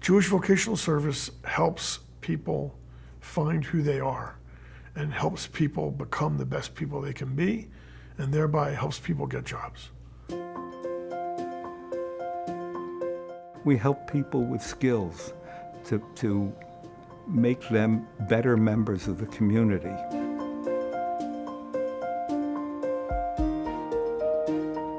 Jewish Vocational Service helps people find who they are and helps people become the best people they can be, and thereby helps people get jobs. We help people with skills to make them better members of the community.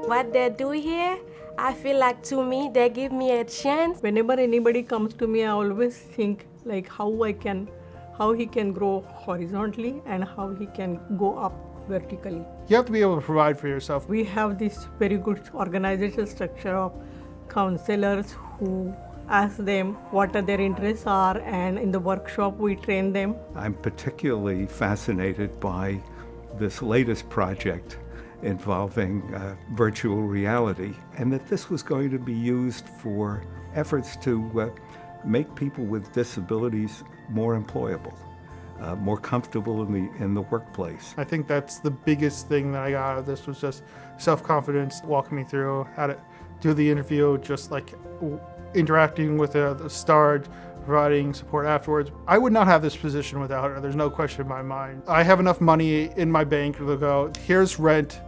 What they do here, I feel like to me, they give me a chance. Whenever anybody comes to me, I always think like how he can grow horizontally and how he can go up vertically. You have to be able to provide for yourself. We have this very good organizational structure of counselors who ask them what their interests are, and in the workshop we train them. I'm particularly fascinated by this latest project involving virtual reality, and that this was going to be used for efforts to make people with disabilities more employable, more comfortable in the workplace. I think that's the biggest thing that I got out of this, was just self-confidence, walking me through how to do the interview, just like interacting with the star, providing support afterwards. I would not have this position without her. There's no question in my mind. I have enough money in my bank to go, here's rent,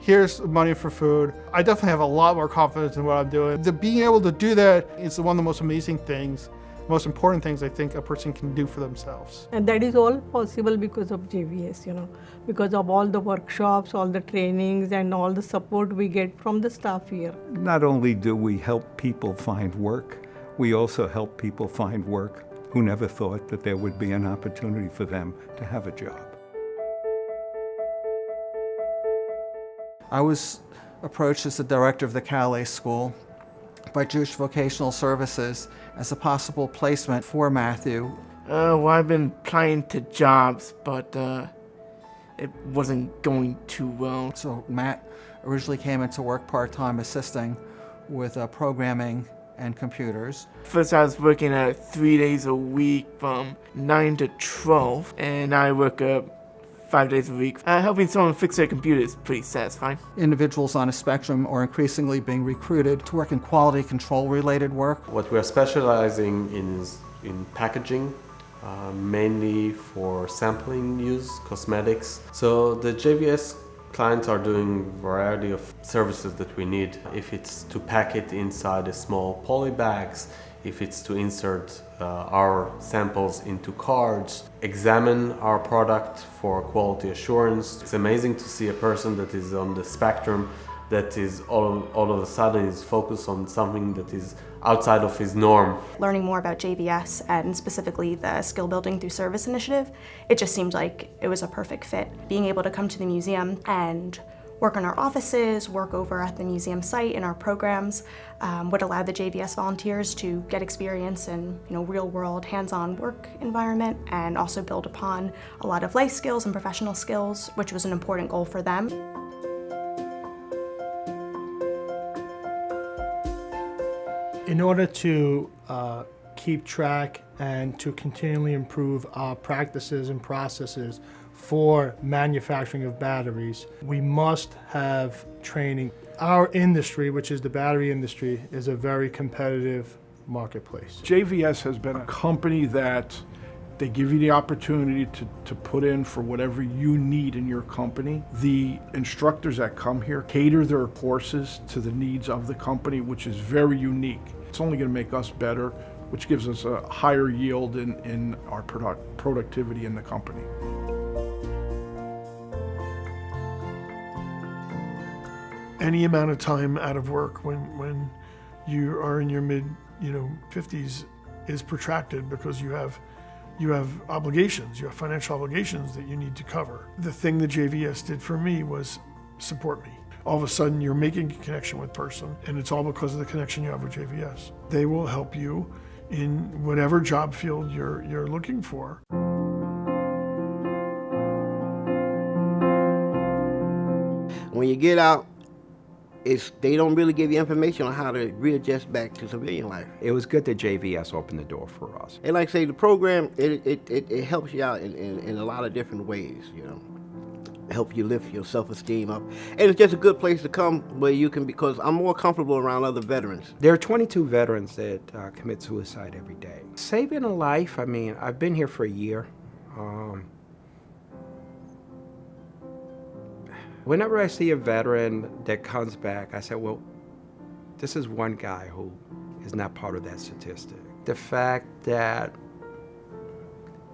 here's money for food. I definitely have a lot more confidence in what I'm doing. Being able to do that is one of the most amazing things, most important things I think a person can do for themselves. And that is all possible because of JVS, because of all the workshops, all the trainings, and all the support we get from the staff here. Not only do we help people find work, we also help people find work who never thought that there would be an opportunity for them to have a job. I was approached as the director of the Calais School by Jewish Vocational Services as a possible placement for Matthew. Well, I've been applying to jobs, but it wasn't going too well. So Matt originally came into work part-time assisting with programming and computers. First, I was working 3 days a week from 9 to 12, and I work 5 days a week. Helping someone fix their computer is pretty satisfying. Individuals on a spectrum are increasingly being recruited to work in quality control related work. What we are specializing in is in packaging, mainly for sampling use, cosmetics. So the JVS clients are doing a variety of services that we need. If it's to pack it inside a small poly bags, if it's to insert our samples into cards, examine our product for quality assurance. It's amazing to see a person that is on the spectrum that is all of a sudden is focused on something that is outside of his norm. Learning more about JVS and specifically the Skill Building Through Service initiative, it just seemed like it was a perfect fit. Being able to come to the museum and work in our offices, work over at the museum site in our programs would allow the JVS volunteers to get experience in real-world, hands-on work environment, and also build upon a lot of life skills and professional skills, which was an important goal for them. In order to keep track and to continually improve our practices and processes for manufacturing of batteries, we must have training. Our industry, which is the battery industry, is a very competitive marketplace. JVS has been a company that they give you the opportunity to put in for whatever you need in your company. The instructors that come here cater their courses to the needs of the company, which is very unique. It's only going to make us better, which gives us a higher yield in our productivity in the company. Any amount of time out of work when you are in your mid 50s is protracted because you have obligations, you have financial obligations that you need to cover. The thing that JVS did for me was support me. All of a sudden you're making a connection with a person, and it's all because of the connection you have with JVS. They will help you in whatever job field you're looking for. When you get out, they don't really give you information on how to readjust back to civilian life. It was good that JVS opened the door for us. And like I say, the program, it helps you out in a lot of different ways, help you lift your self-esteem up. And it's just a good place to come where you can, because I'm more comfortable around other veterans. There are 22 veterans that commit suicide every day. Saving a life, I mean, I've been here for a year. Whenever I see a veteran that comes back, I say, well, this is one guy who is not part of that statistic. The fact that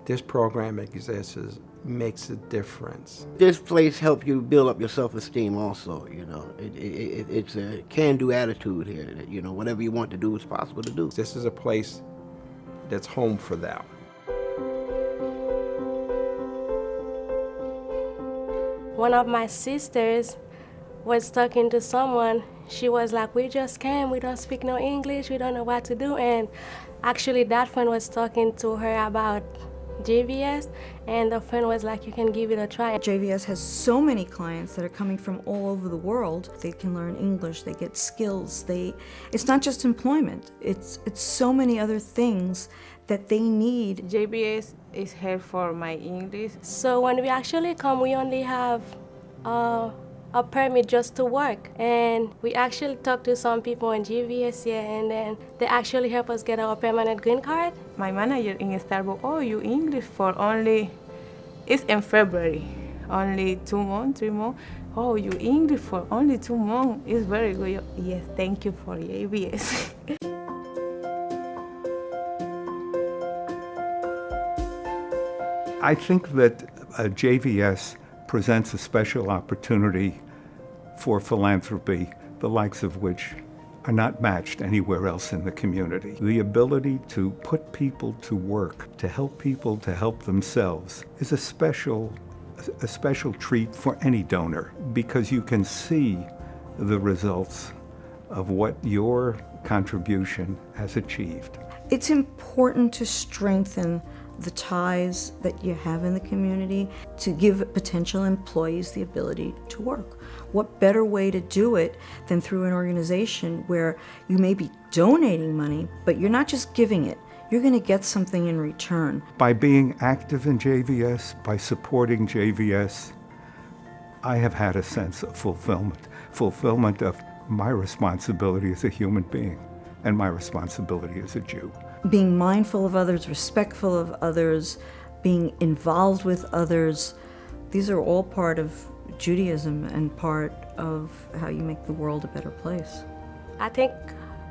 this program exists makes a difference. This place helps you build up your self-esteem also, you know. It's a can-do attitude here that, you know, whatever you want to do is possible to do. This is a place that's home for them. One of my sisters was talking to someone. She was like, we just came, we don't speak no English, we don't know what to do. And actually that friend was talking to her about JVS, and the friend was like, you can give it a try. JVS has so many clients that are coming from all over the world. They can learn English, they get skills. It's not just employment, it's so many other things that they need. JVS is here for my English. So when we actually come, we only have a permit just to work. And we actually talked to some people in JVS here, and then they actually help us get our permanent green card. My manager in Starbucks, oh, you English for only, it's in February, only 2 months, 3 months. Oh, you English for only 2 months, it's very good. Yes, thank you for JVS. I think that JVS presents a special opportunity for philanthropy, the likes of which are not matched anywhere else in the community. The ability to put people to work, to help people to help themselves, is a special treat for any donor, because you can see the results of what your contribution has achieved. It's important to strengthen the ties that you have in the community, to give potential employees the ability to work. What better way to do it than through an organization where you may be donating money, but you're not just giving it, you're going to get something in return. By being active in JVS, by supporting JVS, I have had a sense of fulfillment of my responsibility as a human being and my responsibility as a Jew. Being mindful of others, respectful of others, being involved with others, these are all part of Judaism and part of how you make the world a better place. I think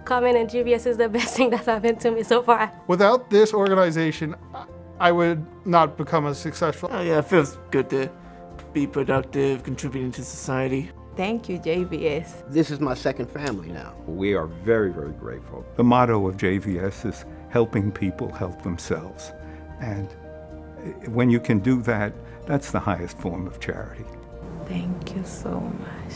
coming in JVS is the best thing that's happened to me so far. Without this organization, I would not become as successful. Oh yeah, it feels good to be productive, contributing to society. Thank you, JVS. This is my second family now. We are very, very grateful. The motto of JVS is helping people help themselves. And when you can do that, that's the highest form of charity. Thank you so much.